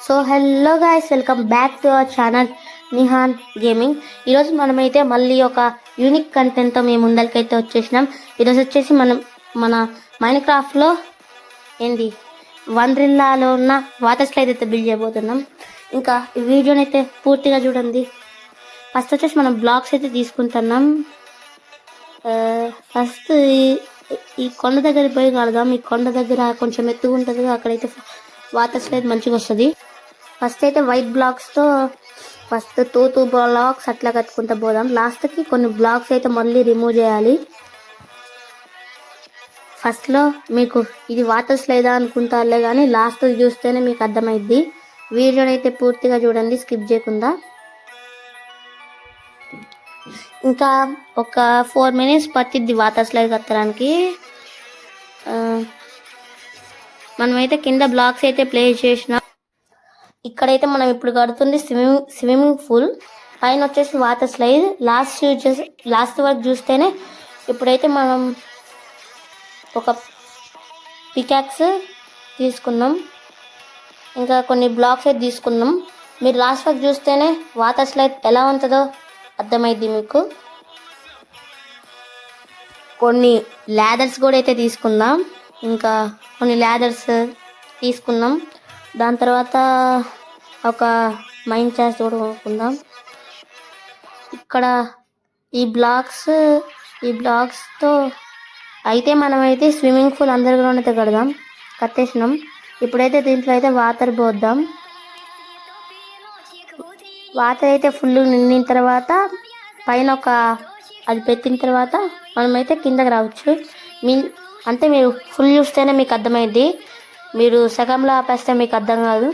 So hello guys, welcome back to our channel Nihan gaming. ఈరోజు మనమైతే మళ్ళీ ఒక యూనిక్ కంటెంట్తో మేము ముందరికైతే వచ్చేసినాం. ఈరోజు వచ్చేసి మనం మన మైన్క్రాఫ్ట్లో ఏంది వండ్రిల్లాలో ఉన్న వాటర్ స్లైడ్ అయితే బిల్డ్ చేయబోతున్నాం. ఇంకా ఈ వీడియోని అయితే పూర్తిగా చూడండి. ఫస్ట్ వచ్చేసి మనం బ్లాక్స్ అయితే తీసుకుంటున్నాం. ఫస్ట్ ఈ కొండ దగ్గర పోయి కడదాం. ఈ కొండ దగ్గర కొంచెం ఎత్తుగా ఉంటుంది, అక్కడైతే వాటర్ స్లైడ్ మంచిగా వస్తుంది. ఫస్ట్ అయితే వైట్ బ్లాక్స్తో ఫస్ట్ టూ బ్లాక్స్ అట్లా కట్టుకుంటూ పోదాం. లాస్ట్కి కొన్ని బ్లాక్స్ అయితే మళ్ళీ రిమూవ్ చేయాలి. ఫస్ట్లో మీకు ఇది వాటర్ స్లైడా అనుకుంటారులే, కానీ లాస్ట్ చూస్తేనే మీకు అర్థమైద్ది. వీడియోని అయితే పూర్తిగా చూడండి, స్కిప్ చేయకుండా. ఇంకా ఒక 4 minutes పట్టిద్ది వాటర్ స్లైడ్ కట్టడానికి. మనమైతే కింద బ్లాక్స్ అయితే ప్లేస్ చేసినాం. ఇక్కడైతే మనం ఇప్పుడు కడుతుంది స్విమ్మింగ్ పూల్, పైన వచ్చేసి వాటర్ స్లైడ్. లాస్ట్ వరకు చూస్తేనే. ఇప్పుడైతే మనం ఒక పికాక్స్ తీసుకున్నాం, ఇంకా కొన్ని బ్లాక్స్ అయితే తీసుకున్నాం. మీరు లాస్ట్ వరకు చూస్తేనే వాటర్ స్లైడ్ ఎలా ఉంటుందో అర్థమైద్ది మీకు. కొన్ని ల్యాడర్స్ కూడా అయితే తీసుకుందాం. ఇంకా కొన్ని ల్యాడర్స్ తీసుకున్నాం. దాని తర్వాత ఒక మైన్ చాస్ట్ కూడా కొనుక్కుందాం. ఇక్కడ ఈ బ్లాక్స్తో అయితే మనమైతే స్విమ్మింగ్ పూల్ అండర్ గ్రౌండ్ అయితే కట్టేసినాం. ఇప్పుడైతే దీంట్లో అయితే వాటర్ పోద్దాం. వాటర్ అయితే ఫుల్ నిండిన తర్వాత పైన అది పెట్టిన తర్వాత మనమైతే కిందకి రావచ్చు. అంటే మీరు ఫుల్ చూస్తేనే మీకు అర్థమైద్ది, మీరు సగంలో ఆపేస్తే మీకు అర్థం కాదు.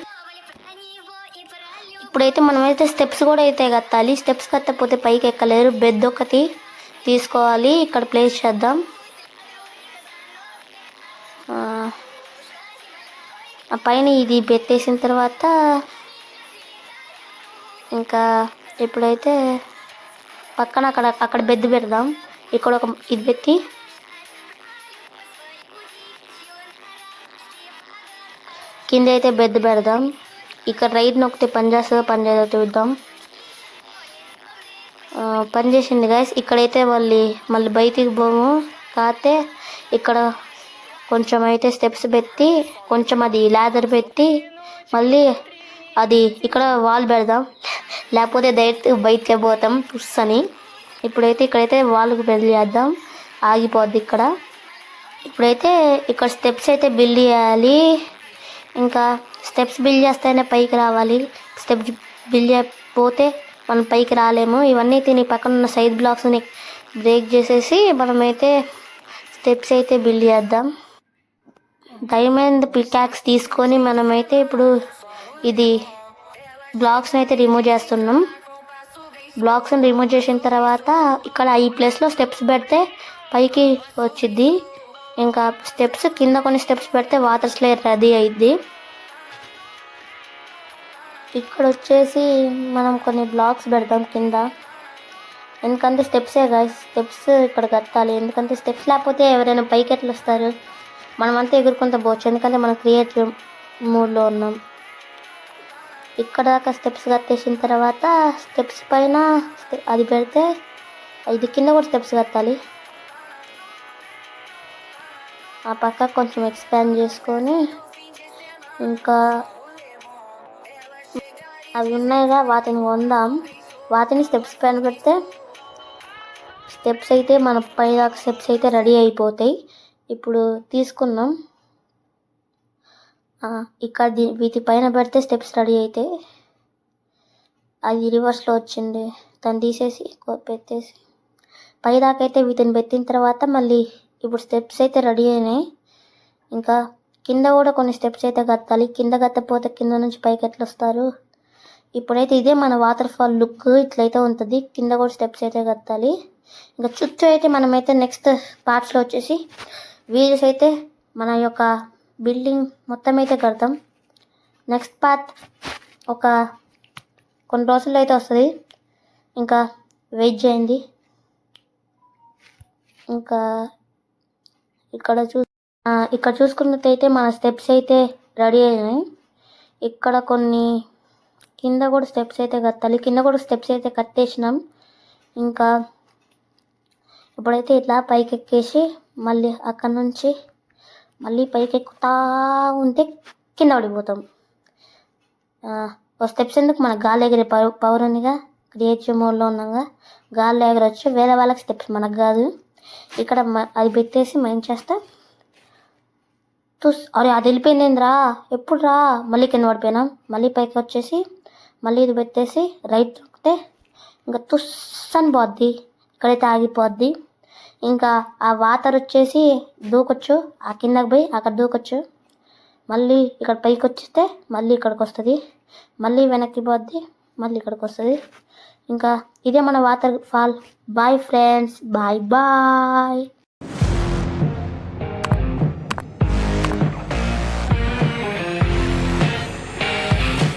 ఇప్పుడైతే మనమైతే స్టెప్స్ కూడా అయితే కట్టాలి. స్టెప్స్ కట్టకపోతే పైకి ఎక్కలేరు. బెడ్ ఒకటి తీసుకోవాలి, ఇక్కడ ప్లేస్ చేద్దాం. ఆ పైన ఇది పెట్టేసిన తర్వాత ఇంకా ఇప్పుడైతే పక్కన అక్కడ బెడ్ పెడదాం. ఇక్కడ ఒక ఇది పెట్టి కింద అయితే బెడ్ పెడదాం. ఇక్కడ రైట్ నొక్కితే పని చేస్తుందో పని చేయదో చూద్దాం. పని చేసింది గైస్. ఇక్కడైతే మళ్ళీ బయటికి పోము. కాకపోతే ఇక్కడ కొంచెం అయితే స్టెప్స్ పెట్టి కొంచెం అది ల్యాడర్ పెట్టి మళ్ళీ అది ఇక్కడ వాల్ పెడదాం, లేకపోతే డైరెక్ట్ బయటకే పోతాం పుస్ అని. ఇప్పుడైతే ఇక్కడైతే వాల్కి బిల్డ్ చేద్దాం, ఆగిపోద్ది ఇక్కడ. ఇప్పుడైతే ఇక్కడ స్టెప్స్ అయితే బిల్డ్ చేయాలి. ఇంకా స్టెప్స్ బిల్డ్ చేస్తేనే పైకి రావాలి. స్టెప్స్ బిల్డ్ చేయకపోతే మనం పైకి రాలేము. ఇవన్నీ తిని పక్కన ఉన్న సైడ్ బ్లాక్స్ని బ్రేక్ చేసేసి మనమైతే స్టెప్స్ అయితే బిల్డ్ చేద్దాం. డైమండ్ పికాక్స్ తీసుకొని మనమైతే ఇప్పుడు ఇది బ్లాక్స్ని అయితే రిమూవ్ చేస్తున్నాం. బ్లాక్స్ని రిమూవ్ చేసిన తర్వాత ఇక్కడ ఈ ప్లేస్లో స్టెప్స్ పెడితే పైకి వచ్చిద్ది. ఇంకా స్టెప్స్ కింద కొన్ని స్టెప్స్ పెడితే వాటర్ స్లైడ్ రెడీ అయ్యిద్ది. ఇక్కడ వచ్చేసి మనం కొన్ని బ్లాక్స్ పెడతాం కింద, ఎందుకంటే స్టెప్సే గాయస్. స్టెప్స్ ఇక్కడ కట్టాలి, ఎందుకంటే స్టెప్స్ లేకపోతే ఎవరైనా పైకి ఎట్లా వస్తారు? మనమంతా ఎగురుకుంటూ పోవచ్చు, ఎందుకంటే మనం క్రియేటివ్ మూడ్లో ఉన్నాం. ఇక్కడ దాకా స్టెప్స్ కట్టేసిన తర్వాత స్టెప్స్ పైన అది పెడితే ఇది కింద కూడా స్టెప్స్ కట్టాలి. ఆ పక్క కొంచెం ఎక్స్పాండ్ చేసుకొని ఇంకా అవి ఉన్నాయిగా వాటిని కొందాం. వాటిని స్టెప్స్ పైన పెడితే స్టెప్స్ అయితే మన పైన స్టెప్స్ అయితే రెడీ అయిపోతాయి. ఇప్పుడు తీసుకున్నాం. ఇక్కడ వీటి పైన పెడితే స్టెప్స్ రెడీ అవుతాయి. అది రివర్స్లో వచ్చింది, దాన్ని తీసేసి పెట్టేసి పైదాకా అయితే వీటిని పెట్టిన తర్వాత మళ్ళీ ఇప్పుడు స్టెప్స్ అయితే రెడీ అయినాయి. ఇంకా కింద కూడా కొన్ని స్టెప్స్ అయితే కట్టాలి. కింద కట్టకపోతే కింద నుంచి పైకి ఎట్లా వస్తారు? ఇప్పుడైతే ఇదే మన వాటర్ ఫాల్ లుక్ ఇట్లయితే ఉంటుంది. కింద కూడా స్టెప్స్ అయితే కట్టాలి. ఇంకా చుట్టూ అయితే మనమైతే నెక్స్ట్ పార్ట్స్లో వచ్చేసి వీల్స్ అయితే మన యొక్క బిల్డింగ్ మొత్తం అయితే కడతాం. నెక్స్ట్ పార్ట్ కొన్ని రోజుల్లో అయితే వస్తుంది, ఇంకా వెయిట్ చేయండి. ఇంకా ఇక్కడ చూసుకున్నట్టయితే మన స్టెప్స్ అయితే రెడీ అయినాయి. ఇక్కడ కొన్ని కింద కూడా స్టెప్స్ అయితే కట్టాలి. కింద కూడా స్టెప్స్ అయితే కట్టేసినాం. ఇంకా ఇప్పుడైతే ఇట్లా పైకి ఎక్కేసి మళ్ళీ అక్కడ నుంచి మళ్ళీ పైకి ఎక్కుతా ఉంటే కింద పడిపోతాం. స్టెప్స్ ఎందుకు, మన గాలి ఎగిరే పవర్ ఉందిగా, క్రియేటివ్ మోడ్లో ఉన్నాగా, గాలి ఎగరొచ్చు. వేరే వాళ్ళకి స్టెప్స్, మనకు కాదు. ఇక్కడ అది పెట్టేసి మైండ్ చేస్తా అరే అది వెళ్ళిపోయిందిరా, ఎప్పుడు రా, మళ్ళీ కింద పడిపోయినాం. మళ్ళీ పైకి వచ్చేసి మళ్ళీ ఇది పెట్టేసి రైట్ తొక్కితే ఇంకా అని పోద్ది. ఇక్కడైతే ఆగిపోద్ది. ఇంకా ఆ వాటర్ వచ్చేసి దూకొచ్చు, ఆ కిందకి పోయి అక్కడ దూకొచ్చు. మళ్ళీ ఇక్కడ పైకి వచ్చిస్తే మళ్ళీ ఇక్కడికి వస్తుంది, మళ్ళీ వెనక్కి పోద్ది, మళ్ళీ ఇక్కడికి వస్తుంది. ఇంకా ఇదే మన waterfall. Bye friends, bye bye.